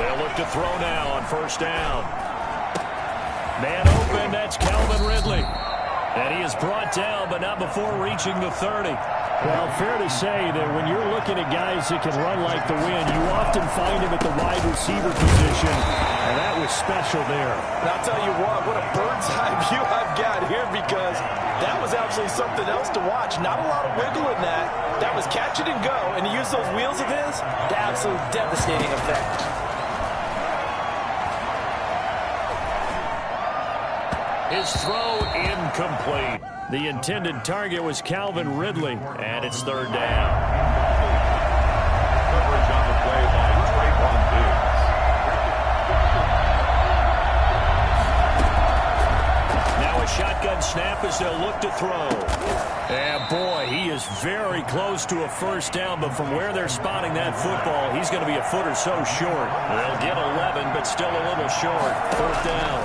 They'll look to throw now on first down. Man open, that's Calvin Ridley. And he is brought down, but not before reaching the 30. Well, fair to say that when you're looking at guys that can run like the wind, you often find him at the wide receiver position, and that was special there. And I'll tell you what a bird's eye view I've got here, because that was absolutely something else to watch. Not a lot of wiggle in that. That was catch it and go, and he used those wheels of his. The absolute devastating effect. His throw incomplete. The intended target was Calvin Ridley, and it's third down. Coverage on the play by Trayvon Diggs. Now a shotgun snap as they'll look to throw. And boy, he is very close to a first down, but from where they're spotting that football, he's going to be a foot or so short. They'll get 11, but still a little short. Fourth down.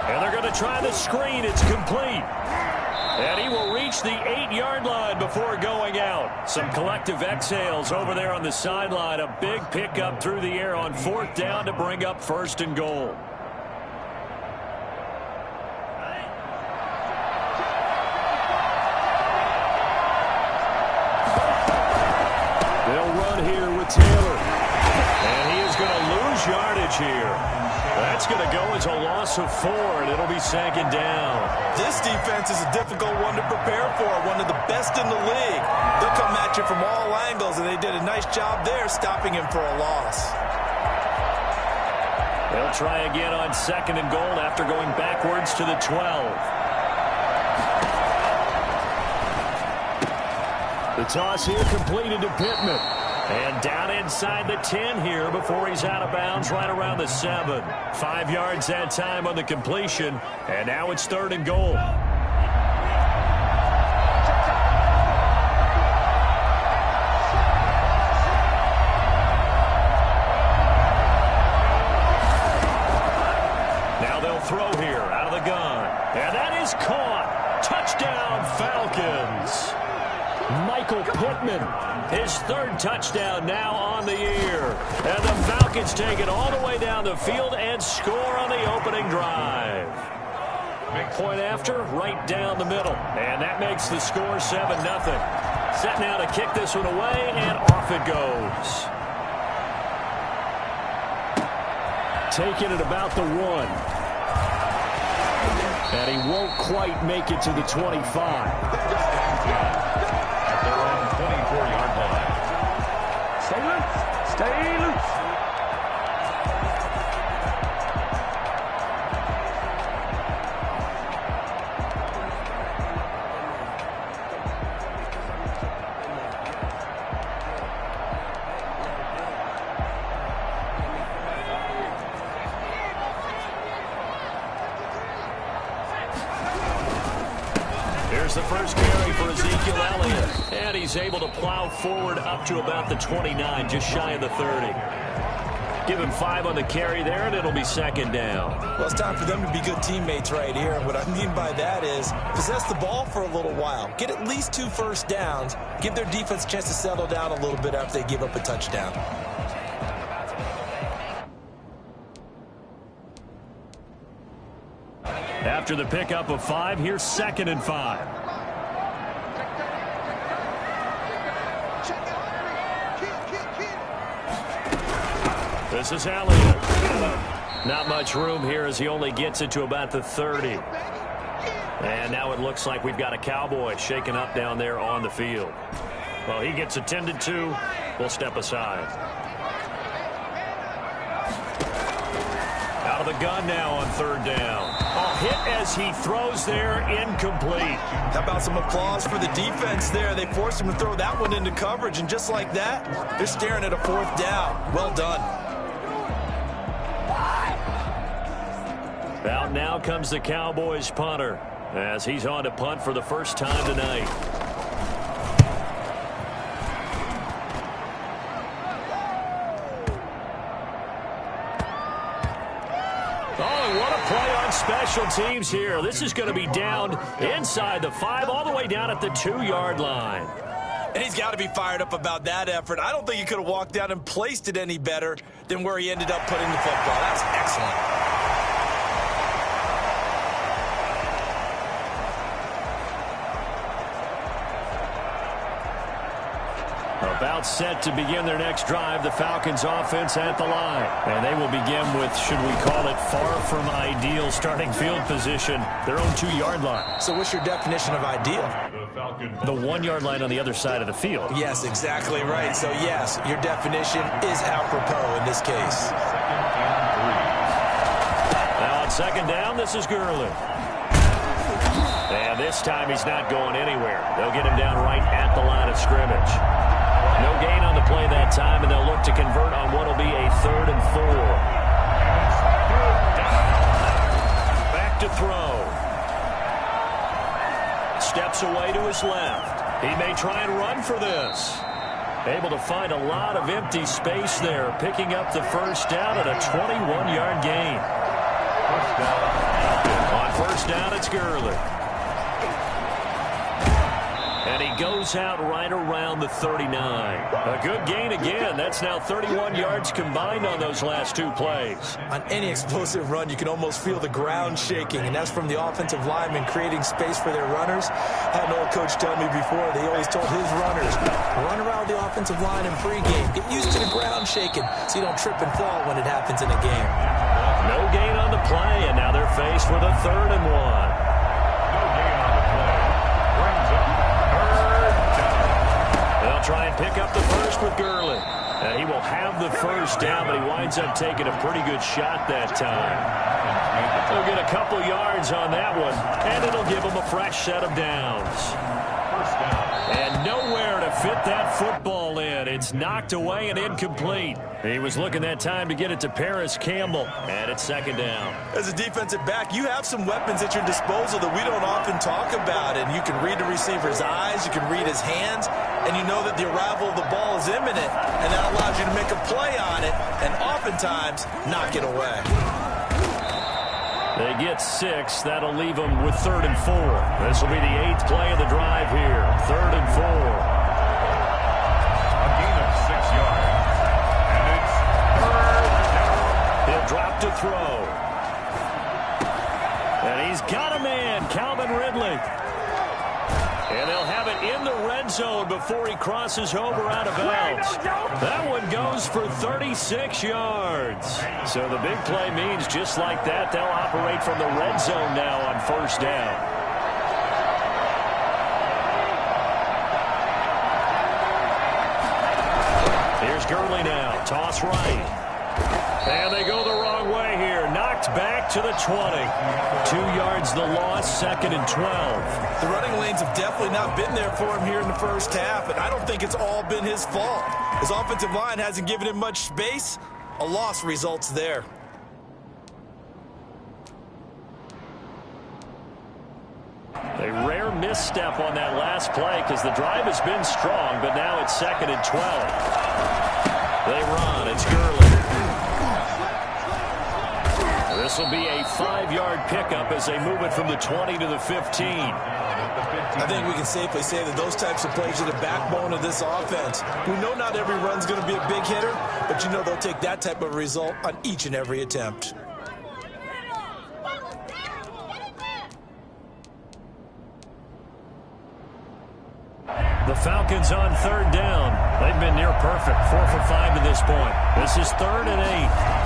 And they're going to try the screen. It's complete. And he will reach the 8-yard line before going out. Some collective exhales over there on the sideline. A big pickup through the air on fourth down to bring up first and goal. They'll run here with Taylor. And he is going to lose yardage here. That's going to go as a loss of 4, and it'll be second down. This defense is a difficult one to prepare for, one of the best in the league. They'll come at you from all angles, and they did a nice job there stopping him for a loss. They'll try again on second and goal after going backwards to the 12. The toss here completed to Pittman. And down inside the 10 here before he's out of bounds right around the 7. 5 yards that time on the completion. And now it's third and goal. Now they'll throw here out of the gun. And that is caught. Touchdown, Falcons. Michael Pittman, his third touchdown now on the year. And the Falcons take it all the way down the field and score on the opening drive. Point after, right down the middle. And that makes the score 7-0. Set now to kick this one away, and off it goes. Taking it about the 1. And he won't quite make it to the 25. 24-yard line. Stay loose. Stay loose. Here's the first carry for Ezekiel Elliott. And he's able to plow forward up to about the 29, just shy of the 30. Give him 5 on the carry there, and it'll be second down. Well, it's time for them to be good teammates right here. And what I mean by that is possess the ball for a little while. Get at least 2 first downs. Give their defense a chance to settle down a little bit after they give up a touchdown. After the pickup of 5, here's second and 5. This is Elliott. Not much room here as he only gets it to about the 30. And now it looks like we've got a Cowboy shaken up down there on the field. Well, he gets attended to. We'll step aside. Out of the gun now on third down. A hit as he throws there, incomplete. How about some applause for the defense there? They forced him to throw that one into coverage, and just like that, they're staring at a fourth down. Well done. Out now comes the Cowboys punter as he's on to punt for the first time tonight. Oh, what a play on special teams here. This is going to be down inside the 5, all the way down at the 2-yard line. And he's got to be fired up about that effort. I don't think he could have walked down and placed it any better than where he ended up putting the football. That's excellent. About set to begin their next drive, the Falcons offense at the line. And they will begin with, should we call it, far from ideal starting field position, their own 2-yard line. So what's your definition of ideal? The 1-yard line on the other side of the field. Yes, exactly right. So yes, your definition is apropos in this case. Now on second down, this is Gurley. And this time he's not going anywhere. They'll get him down right at the line of scrimmage. No gain on the play that time, and they'll look to convert on what will be a 3rd and 4. Back to throw. Steps away to his left. He may try and run for this. Able to find a lot of empty space there, picking up the first down at a 21-yard gain. On first down, it's Gurley. And he goes out right around the 39. A good gain again. That's now 31 yards combined on those last 2 plays. On any explosive run, you can almost feel the ground shaking, and that's from the offensive linemen creating space for their runners. I had an old coach tell me before, they always told his runners, run around the offensive line in pregame. Get used to the ground shaking so you don't trip and fall when it happens in a game. No gain on the play, and now they're faced with a 3rd and 1. Try and pick up the first with Gurley. And he will have the first down, but he winds up taking a pretty good shot that time. He'll get a couple yards on that one, and it'll give him a fresh set of downs. And nowhere to fit that football in. It's knocked away and incomplete. He was looking that time to get it to Paris Campbell, and it's 2nd down. As a defensive back, you have some weapons at your disposal that we don't often talk about, and you can read the receiver's eyes, you can read his hands, and you know that the arrival of the ball is imminent, and that allows you to make a play on it, and oftentimes knock it away. They get 6. That'll leave them with 3rd and 4. This will be the 8th play of the drive here. 3rd and 4. A gain of 6 yards. And it's 3rd down. He'll drop to throw. And he's got a man, Calvin Ridley. And they'll have it in the red zone before he crosses over out of bounds. That one goes for 36 yards. So the big play means just like that, they'll operate from the red zone now on first down. Here's Gurley now. Toss right. And they go the wrong way here. Knocked back to the 20. 2 yards the loss, 2nd and 12. The running lanes have definitely not been there for him here in the first half, and I don't think it's all been his fault. His offensive line hasn't given him much space. A loss results there. A rare misstep on that last play because the drive has been strong, but now it's 2nd and 12. They run. It's Gurley. This will be a 5-yard pickup as they move it from the 20 to the 15. I think we can safely say that those types of plays are the backbone of this offense. We know not every run's going to be a big hitter, but you know they'll take that type of result on each and every attempt. The Falcons on 3rd down. They've been near perfect, 4 for 5 to this point. This is 3rd and 8.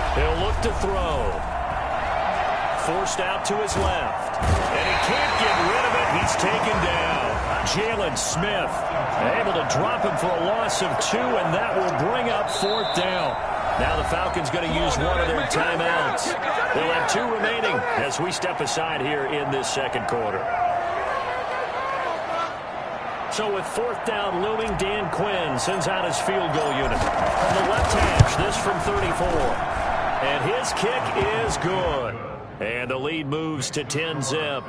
He'll look to throw. Forced out to his left. And he can't get rid of it. He's taken down. Jalen Smith able to drop him for a loss of 2, and that will bring up 4th down. Now the Falcons going to use one of their timeouts. They'll have 2 remaining as we step aside here in this 2nd quarter. So with 4th down looming, Dan Quinn sends out his field goal unit. From the left hash, this from 34. And his kick is good. And the lead moves to 10-zip.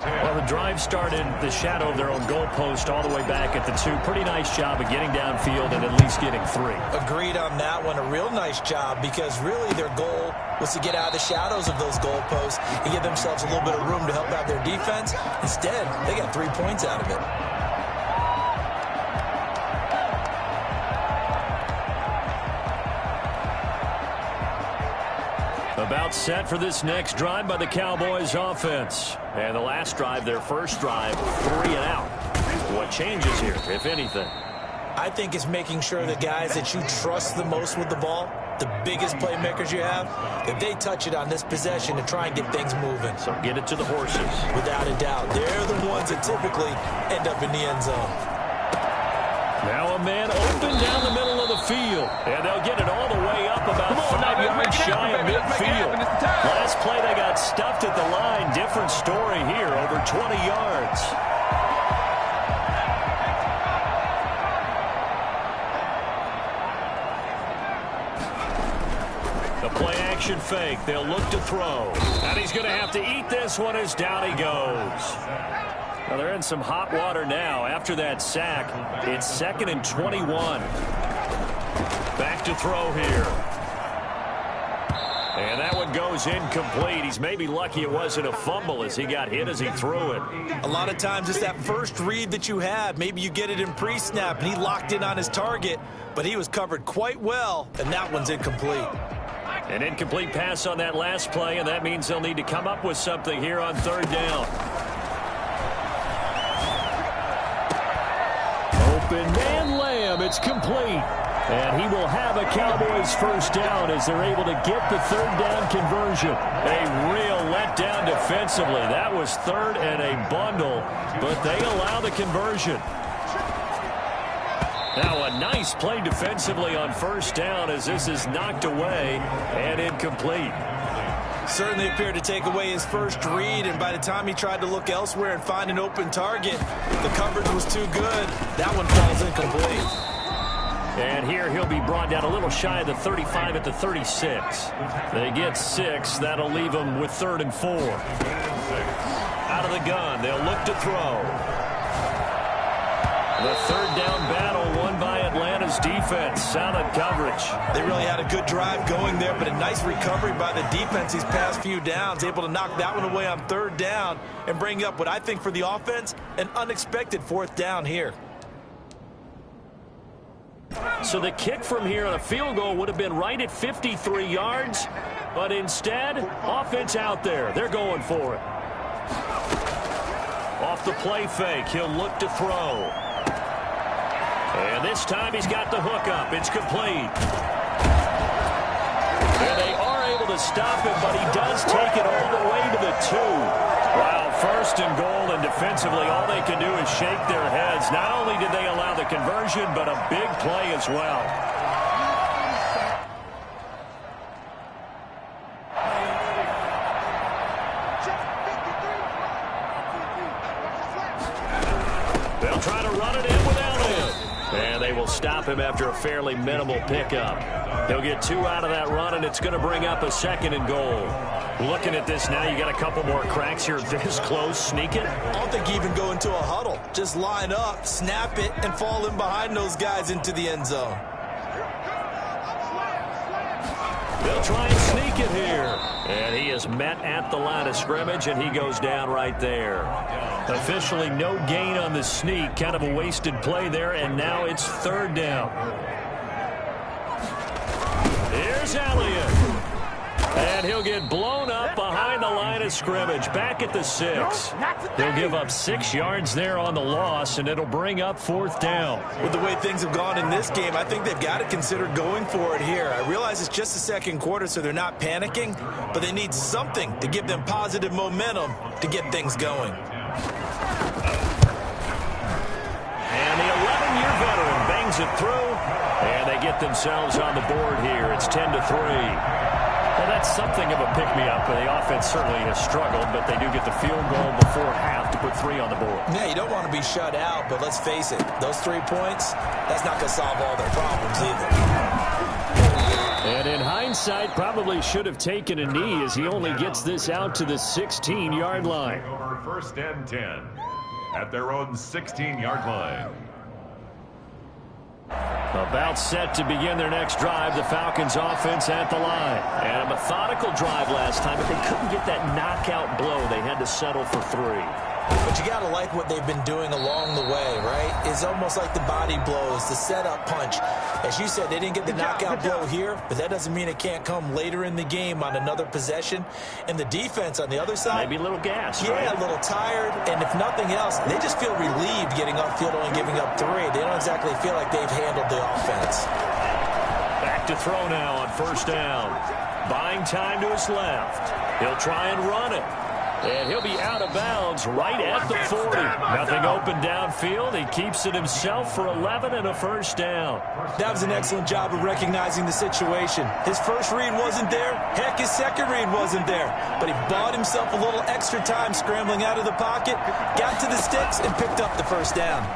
Well, the drive started the shadow of their own goalpost all the way back at the 2. Pretty nice job of getting downfield and at least getting 3. Agreed on that one. A real nice job because really their goal was to get out of the shadows of those goalposts and give themselves a little bit of room to help out their defense. Instead, they got 3 points out of it. About set for this next drive by the Cowboys offense. And the last drive, their first drive, 3 and out. What changes here, if anything? I think it's making sure the guys that you trust the most with the ball, the biggest playmakers you have, that they touch it on this possession to try and get things moving. So get it to the horses. Without a doubt. They're the ones that typically end up in the end zone. Now a man open down the middle of the field. And they'll get it all the way up about 5 yards shy of midfield. Last play they got stuffed at the line. Different story here, over 20 yards. The play action fake. They'll look to throw. And he's going to have to eat this one as down he goes. Well, they're in some hot water now. After that sack, it's 2nd and 21. Back to throw here. And that one goes incomplete. He's maybe lucky it wasn't a fumble as he got hit as he threw it. A lot of times it's that first read that you have. Maybe you get it in pre-snap, and he locked in on his target, but he was covered quite well, and that one's incomplete. An incomplete pass on that last play, and that means they'll need to come up with something here on 3rd down. Open man Lamb. It's complete. And he will have a Cowboys first down as they're able to get the 3rd down conversion. A real letdown defensively. That was 3rd and a bundle, but they allow the conversion. Now a nice play defensively on 1st down as this is knocked away and incomplete. Certainly appeared to take away his first read, and by the time he tried to look elsewhere and find an open target, the coverage was too good. That one falls incomplete. And here he'll be brought down a little shy of the 35 at the 36. They get 6. That'll leave them with 3rd and 4. Out of the gun. They'll look to throw. The 3rd down battle won by Atlanta's defense. Solid coverage. They really had a good drive going there, but a nice recovery by the defense these past few downs. Able to knock that one away on 3rd down and bring up what I think for the offense, an unexpected 4th down here. So the kick from here on a field goal would have been right at 53 yards, but instead, offense out there. They're going for it. Off the play fake, he'll look to throw. And this time he's got the hook up. It's complete. And they are able to stop him, but he does take it all the way to the 2. Wow, 1st and goal, and defensively all they can do is shake their heads. Not only did they allow the conversion, but a big play as well. They'll try to run it in without him. And they will stop him after a fairly minimal pickup. He'll get 2 out of that run, and it's going to bring up a 2nd and goal. Looking at this now, you got a couple more cracks here this close. Sneak it. I don't think even go into a huddle. Just line up, snap it, and fall in behind those guys into the end zone. They'll try and sneak it here. And he is met at the line of scrimmage, and he goes down right there. Officially no gain on the sneak. Kind of a wasted play there, and now it's 3rd down. Here's Elliott. And he'll get blown up behind the line of scrimmage. Back at the 6. They'll give up 6 yards there on the loss, and it'll bring up 4th down. With the way things have gone in this game, I think they've got to consider going for it here. I realize it's just the 2nd quarter, so they're not panicking, but they need something to give them positive momentum to get things going. And the 11-year veteran bangs it through, and they get themselves on the board here. It's 10-3. Well, that's something of a pick-me-up. The offense certainly has struggled, but they do get the field goal before half to put 3 on the board. Yeah, you don't want to be shut out, but let's face it, those 3 points, that's not going to solve all their problems either. And in hindsight, probably should have taken a knee as he only gets this out to the 16-yard line. Over 1st and 10 at their own 16-yard line. About set to begin their next drive, the Falcons offense at the line. And a methodical drive last time, but they couldn't get that knockout blow. They had to settle for 3. But you got to like what they've been doing along the way, right? It's almost like the body blows, the setup punch. As you said, they didn't get the knockout blow here, but that doesn't mean it can't come later in the game on another possession. And the defense on the other side, maybe a little gas, yeah, right? A little tired. And if nothing else, they just feel relieved getting upfield and giving up 3. They don't exactly feel like they've handled the offense. Back to throw now on first down. Buying time to his left. He'll try and run it. And he'll be out of bounds right at the 40. Nothing open downfield. He keeps it himself for 11 and a first down. That was an excellent job of recognizing the situation. His first read wasn't there. Heck, his second read wasn't there. But he bought himself a little extra time scrambling out of the pocket, got to the sticks, and picked up the first down.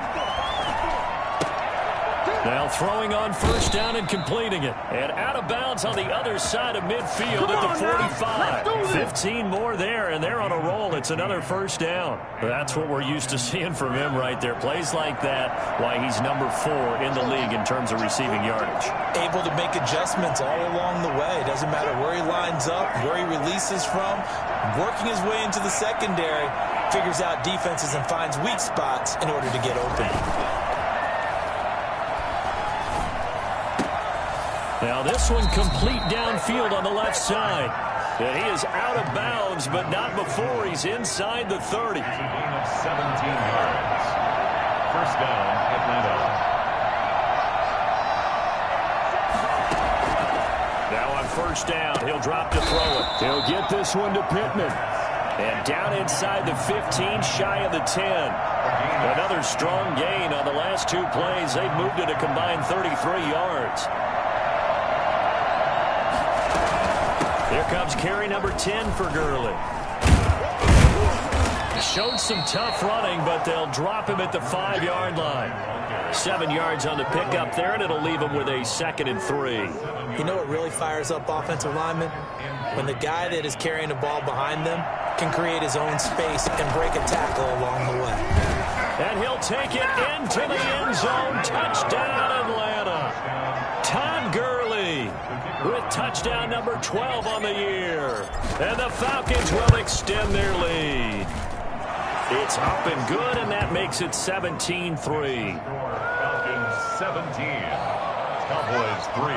Now throwing on first down and completing it. And out of bounds on the other side of midfield at the 45. 15 more there, and they're on a roll. It's another first down. That's what we're used to seeing from him right there. Plays like that, why he's number 4 in the league in terms of receiving yardage. Able to make adjustments all along the way. Doesn't matter where he lines up, where he releases from. Working his way into the secondary, figures out defenses and finds weak spots in order to get open. Now this one complete downfield on the left side. And he is out of bounds, but not before he's inside the 30. Gain of 17 yards. First down, Atlanta. Now on first down, he'll drop to throw it. He'll get this one to Pittman. And down inside the 15, shy of the 10. Another strong gain on the last 2 plays. They've moved it a combined 33 yards. Here comes carry number 10 for Gurley. Showed some tough running, but they'll drop him at the 5-yard line. 7 yards on the pickup there, and it'll leave him with a 2nd and 3. You know what really fires up offensive linemen? When the guy that is carrying the ball behind them can create his own space and break a tackle along the way. And he'll take it into the end zone. Touchdown, Atlanta. Todd Gurley with touchdown number 12 on the year. And the Falcons will extend their lead. It's up and good, and that makes it 17-3. Falcons 17. Cowboys 3.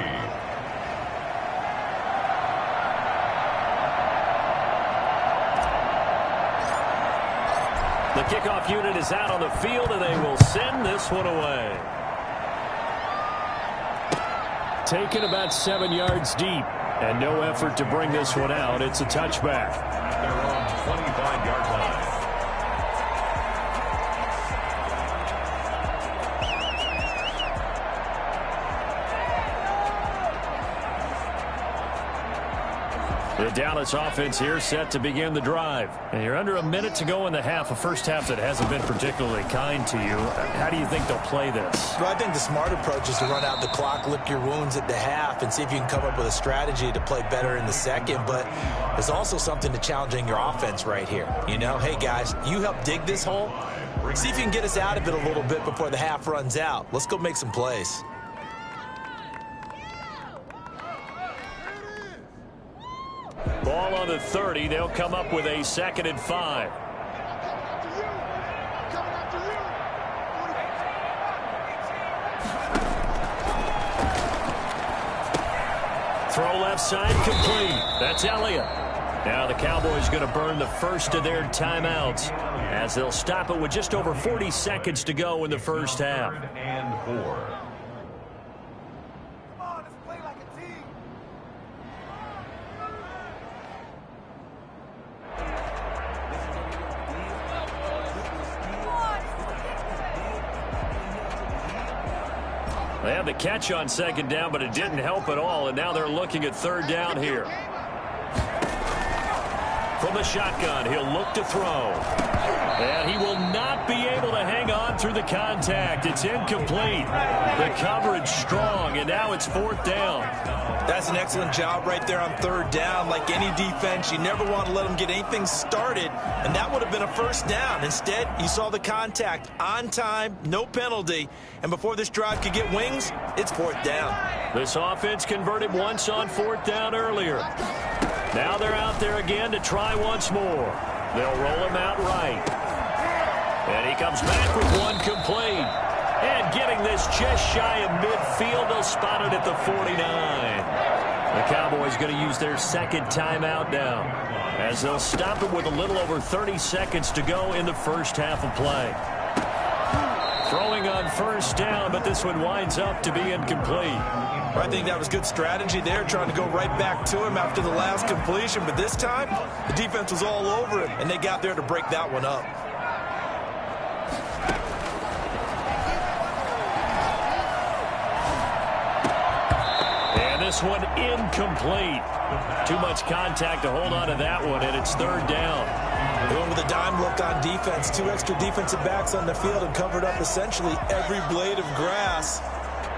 The kickoff unit is out on the field, and they will send this one away. Taken about 7 yards deep, and no effort to bring this one out. It's a touchback. They're on 25-yard line. The Dallas offense here set to begin the drive. And you're under a minute to go in the half, a first half that hasn't been particularly kind to you. How do you think they'll play this? Well, I think the smart approach is to run out the clock, lick your wounds at the half, and see if you can come up with a strategy to play better in the second. But there's also something to challenging your offense right here. You know, hey, guys, you help dig this hole. See if you can get us out of it a little bit before the half runs out. Let's go make some plays. Ball on the 30. They'll come up with a 2nd and 5. Throw left side complete. That's Elliott. Now the Cowboys going to burn the first of their timeouts as they'll stop it with just over 40 seconds to go in the first half. 3rd and 4. They had the catch on 2nd down, but it didn't help at all, and now they're looking at 3rd down here. From the shotgun, he'll look to throw. And he will not be able to hang on through the contact. It's incomplete. The coverage strong, and now it's 4th down. That's an excellent job right there on 3rd down. Like any defense, you never want to let them get anything started, and that would have been a first down. Instead, you saw the contact on time, no penalty, and before this drive could get wings, it's 4th down. This offense converted once on 4th down earlier. Now they're out there again to try once more. They'll roll him out right. And he comes back with one complete. And getting this just shy of midfield, they'll spot it at the 49. The Cowboys going to use their second timeout now, as they'll stop it with a little over 30 seconds to go in the first half of play. Throwing on first down, but this one winds up to be incomplete. I think that was good strategy there, trying to go right back to him after the last completion. But this time, the defense was all over it, and they got there to break that one up. And this one incomplete. Too much contact to hold on to that one, and it's third down. Going with a dime look on defense. 2 extra defensive backs on the field and covered up essentially every blade of grass.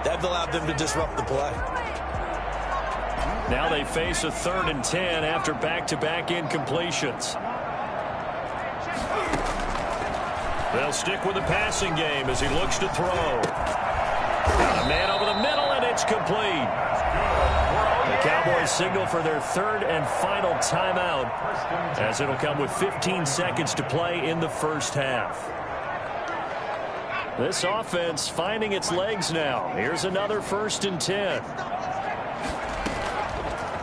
That allowed them to disrupt the play. Now they face a 3rd and 10 after back-to-back incompletions. They'll stick with the passing game as he looks to throw. Got a man over the middle, and it's complete. The Cowboys signal for their 3rd and final timeout, as it'll come with 15 seconds to play in the first half. This offense finding its legs now. Here's another 1st and 10.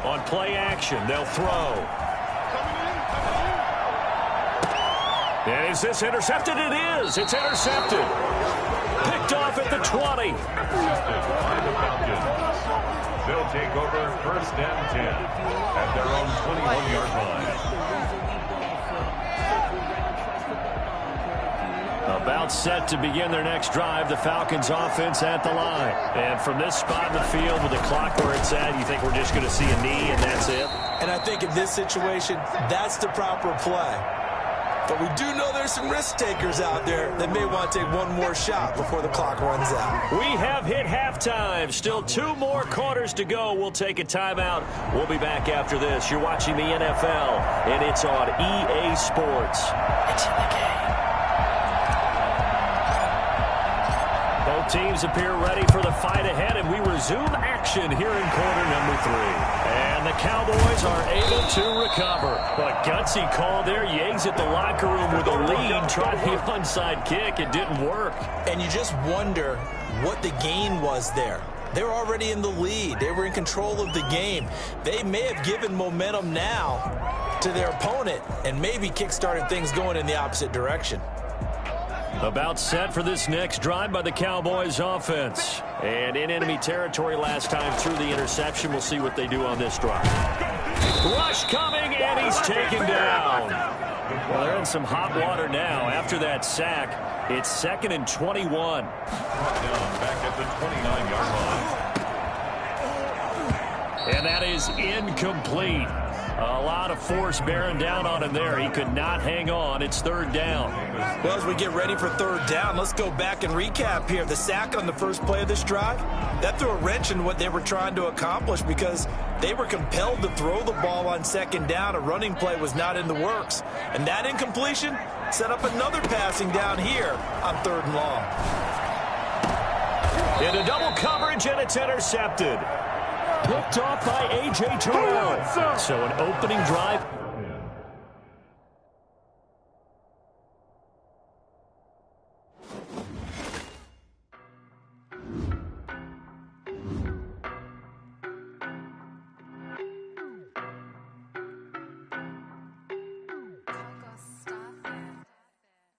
On play action, they'll throw. And is this intercepted? It is. It's intercepted. Picked off at the 20. They'll take over 1st and 10 at their own 21-yard line. About set to begin their next drive, the Falcons offense at the line. And from this spot in the field with the clock where it's at, you think we're just going to see a knee and that's it? And I think in this situation, that's the proper play. But we do know there's some risk takers out there that may want to take one more shot before the clock runs out. We have hit halftime. Still 2 more quarters to go. We'll take a timeout. We'll be back after this. You're watching the NFL, and it's on EA Sports. It's in the game. Both teams appear ready for the fight ahead, and we resume action here in quarter number 3. And the Cowboys are able to recover. A gutsy call there. You exit the locker room with a lead, trying the onside kick. It didn't work. And you just wonder what the gain was there. They're already in the lead. They were in control of the game. They may have given momentum now to their opponent and maybe kick-started things going in the opposite direction. About set for this next drive by the Cowboys offense. And in enemy territory last time through the interception. We'll see what they do on this drive. Rush coming, and he's taken down. Well, they're in some hot water now. After that sack, it's 2nd and 21. Down back at the 29-yard line. And that is incomplete. A lot of force bearing down on him there. He could not hang on. It's 3rd down. Well, as we get ready for 3rd down, let's go back and recap here. The sack on the first play of this drive, that threw a wrench in what they were trying to accomplish because they were compelled to throw the ball on 2nd down. A running play was not in the works. And that incompletion set up another passing down here on 3rd and long. Into double coverage, and it's intercepted. Picked off by A.J. Terrell. So an opening drive.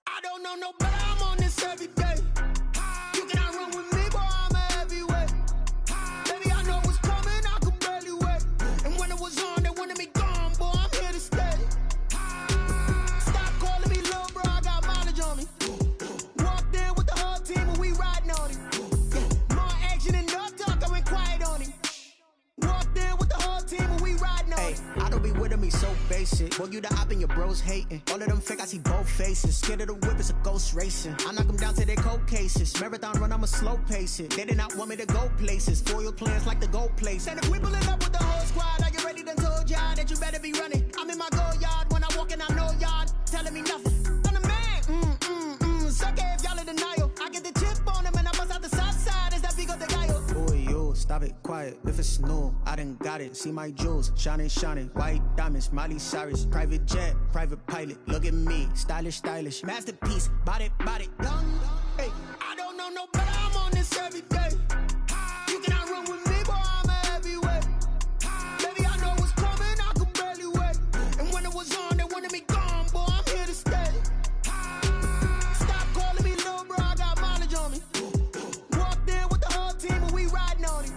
I don't know no better, I'm on this every day. You cannot run with me, boy, I'm a heavyweight. Baby, I know what's coming, I could barely wait. And when it was on, they wanted me gone, boy, I'm here to stay. Stop calling me little bro, I got mileage on me. Walked in with the whole team and we riding on him. More action and no talk, I went quiet on him. Walked in with the whole team and we riding on him. I don't be with him, he's so basic. Boy, you the op and your bros hating. All of them fake, I see both faces. Scared of the whip, it's a ghost racing. I knock them down to their cold cases. Marathon run, I'ma slow pace it. They did not want me to go places. Foil plans like the gold place. And if we pulling up with the whole squad, are you ready to told y'all that you better be running? I'm in my go yard, when I walk in, I know y'all telling me nothing. I'm the man, suck it if y'all in denial. I get the chip on him and I bust out the south side, is that big of the guy? Boy, yo, stop it, quiet. quiet if it's new. I done got it. See my jewels, shining, shining. White diamonds, Miley Cyrus. Private jet, private pilot. Look at me, stylish, stylish. Masterpiece, body, body. Young, hey. I don't know no better, I'm on this every day. You cannot run with me, boy, I'm a heavyweight. Baby, I know what's coming, I could barely wait. And when it was on, they wanted me gone, boy, I'm here to stay. Stop calling me little bro, I got mileage on me. Walked in with the whole team and we riding on him.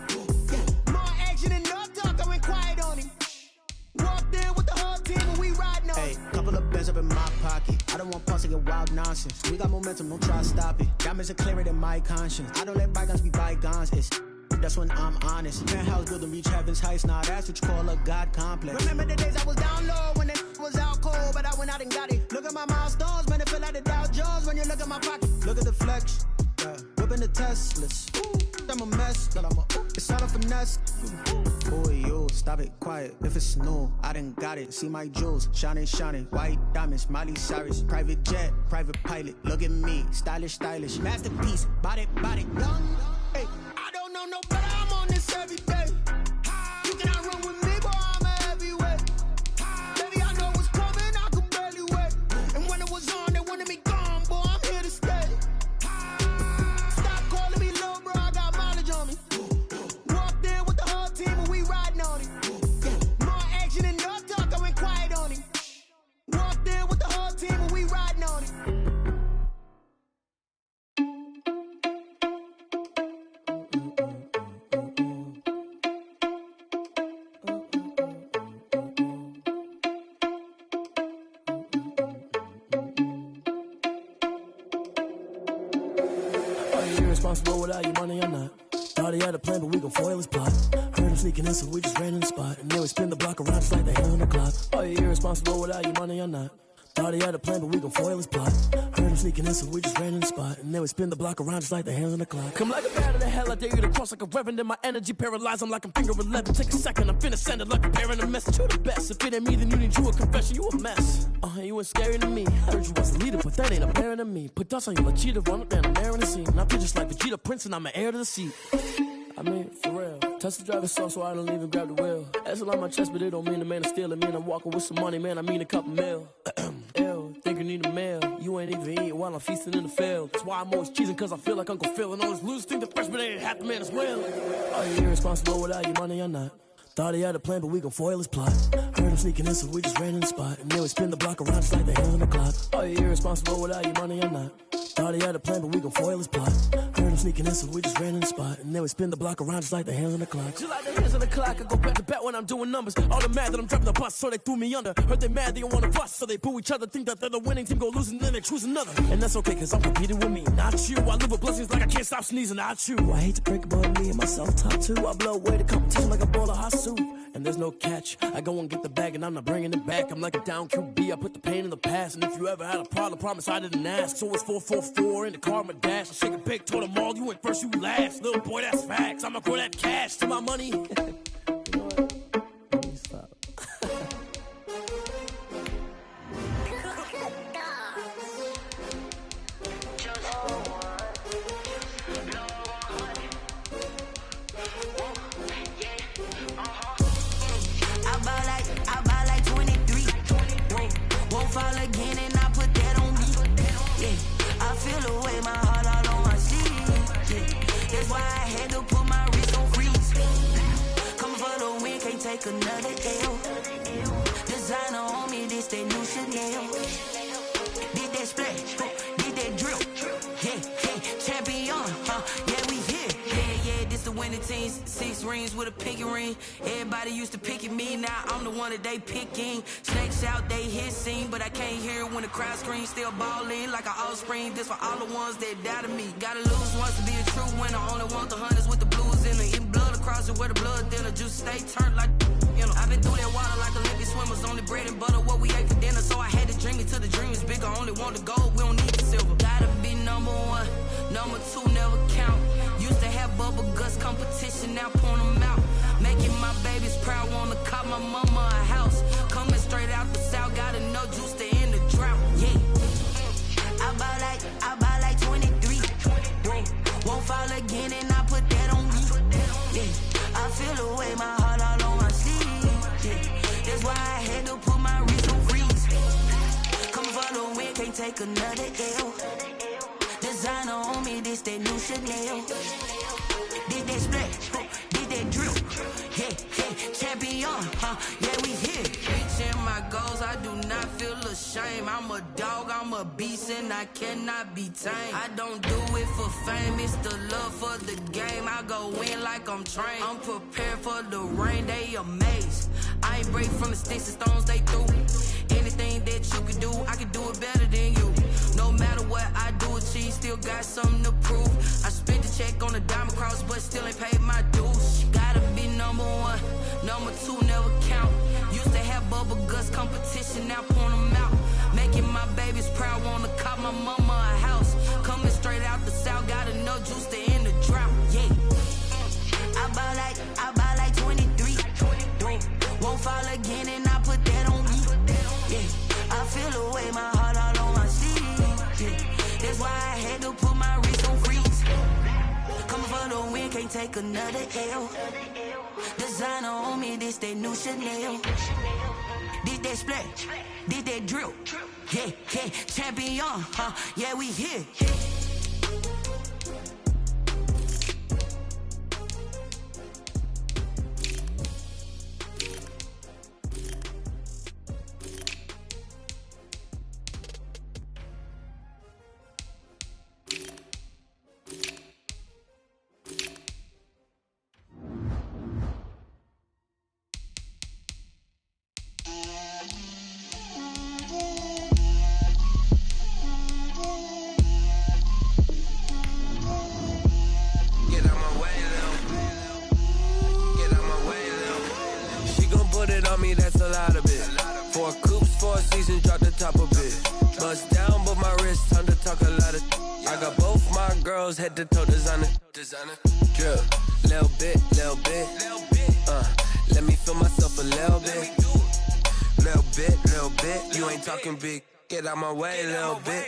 More action and no talk, I went quiet on him. Walked in with the whole team and we riding on him. Hey, couple of bands up in my pocket. I don't want pause to get wild nonsense. We got momentum, don't try to stop it. Diamonds are clearer than my conscience. I don't let bygones be bygones. That's when I'm honest. Penthouse building, reach heaven's heights. Nah, that's what you call a God complex. Remember the days I was down low when it was out cold, but I went out and got it. Look at my milestones, man, it feel like the Dow Jones when you look at my pocket. Look at the flex, yeah. Whipping the Teslas. Ooh, I'm a mess, but it's all a finesse. Boy, you stop it, quiet. If it's new, I done got it. See my jewels, shining, shining. White diamonds, Miley Cyrus. Private jet, private pilot. Look at me, stylish, stylish. Masterpiece, body, body. Young, hey. I don't know no better, I'm on this every day. You cannot run with me, boy, I'm a heavyweight. Baby, I know what's coming, I could barely wait. And when it was on, they wanted me gone, boy, I'm here to stay. Stop calling me little bro, I got mileage on me. Walked in with the whole team and we riding on him. More action and no talk, I went quiet on him. Walked in with the whole team and we riding on him. Responsible without your money or not. Thought he had a plan, but we gon' foil his plot. Heard him sneaking in, so we just ran in the spot. And then we spin the block around just like the hell on the clock. Are you irresponsible without your money or not? Thought he had a plan, but we gon' foil his plot. Heard him sneaking in, so we just ran in the spot. And then we spin the block around just like the hands on the clock. Come like a bat of the hell, I dare you to cross like a reverend. And my energy paralyzed, I'm like I'm finger 11. Take a second, I'm finna send it like a parent a message. You the best, if it ain't me, then you need you a confession. You a mess, you ain't scary to me. Heard you was a leader, but that ain't apparent to me. Put dust on you like cheetah, run up and I'm there in the scene. And I feel just like Vegeta Prince and I'm an heir to the seat. I mean, for real. Touch the driver's sauce so I don't even grab the wheel. That's on my chest, but it don't mean the man is stealing. Man, I'm walking with some money, man, I mean a couple mil. Ew, think you need a meal. You ain't even eating while I'm feasting in the field. That's why I'm always cheesing, cause I feel like Uncle Phil. And all those losers think the freshman ain't half the man as well. Are you irresponsible without your money or not? Thought he had a plan, but we gon' foil his plot. Heard him sneaking in, so we just ran in the spot. And then we spin the block around just like the hands on the clock. Are you irresponsible without your money or not? Thought he had a plan, but we gon' foil his plot. Heard him sneaking in, so we just ran in the spot. And then we spin the block around just like the hands on the clock. Just like the hands on the clock, I go back to back when I'm doing numbers. All the mad that I'm driving the bus, so they threw me under. Heard they mad, they don't wanna fuss, so they boo each other. Think that they're the winning team, go losing, then they choose another. And that's okay, cause I'm competing with me, not you. I live with blessings like I can't stop sneezing, not you. I hate to break it, but me and myself top two. I blow away the competition like a bowl of hot soup. And there's no catch, I go and get the bag and I'm not bringing it back. I'm like a down QB, I put the pain in the past. And if you ever had a problem, promise I didn't ask. So it's 444 in the car, my dash. I shake a big, told them all, you went first, you last. Little boy, that's facts, I'ma grow that cash to my money. You know what? Let me stop. I buy like 23. Won't fall again and I put that on me. Yeah, I feel the way my heart all on my sleeve. Yeah, that's why I had to put my wrist on freeze. Coming for the win, can't take another L. Designer on me, this that new Chanel. Did that splash, did that drill. Yeah, champion, yeah, we here. Yeah, this the winning team. 6 rings with a pinky ring. Everybody used to pick at me, now I'm the one that they picking. Snakes out, they hit scene, but I can't hear it when the crowd screams. Still ballin' like an offspring. This for all the ones that doubted me. Gotta lose once to be a true winner. Only want the hunters with the blues in it. Eating blood across it where the blood thinner. Juice stay turned like, you know. I've been through that water like Olympic swimmers. Only bread and butter, what we ate for dinner. So I had to dream it till the dream is bigger. Only want the gold, we don't need the silver. Gotta be number 1, number 2 never count. Used to have bubble guts competition, now point them out. Making my babies proud, wanna cop my mama a house. Coming straight out the south, gotta know juice to end the drought. Yeah, I buy like 23. Won't fall again and I put that on me. Yeah, I feel the way, my heart all on my sleeve. Yeah. That's why I had to put my wrist on freeze. Coming for the win, can't take another L. Designer on me, this that new Chanel. Did that split, did that drill. Yeah, yeah, champion, yeah, we here. Reaching my goals, I do not feel ashamed. I'm a dog, I'm a beast, and I cannot be tamed. I don't do it for fame, it's the love for the game. I go in like I'm trained. I'm prepared for the rain, they amazed. I ain't break from the sticks and stones they threw. Anything that you can do, I can do it better than you. No matter what I do, achieve, still got something to prove. I spent the check on the diamond cross, but still ain't paid my dues. Gotta be number one, number two never count. Used to have bubble guts competition, now point them out. Making my babies proud, wanna cop my mama a house. Coming straight out the south, got enough juice to end the drought. Yeah, I buy like 23. Won't fall again, and I put that on me. Yeah, I feel the way, my heart all on my sleeve. Yeah, that's why I had to put my wrist on freeze. Coming for the win, can't take another L. Designer on me, this that new Chanel. Did that split, did that drill. Yeah, yeah, champion, yeah, we here. That's a lot of it. 4 coops, 4 seasons, drop the top of it. Bust down, but my wrist, time to talk a lot of. I got both my girls head to toe designer. Drip, little bit. Let me feel myself a little bit. Little bit. You ain't talking big. Get out my way, little bit.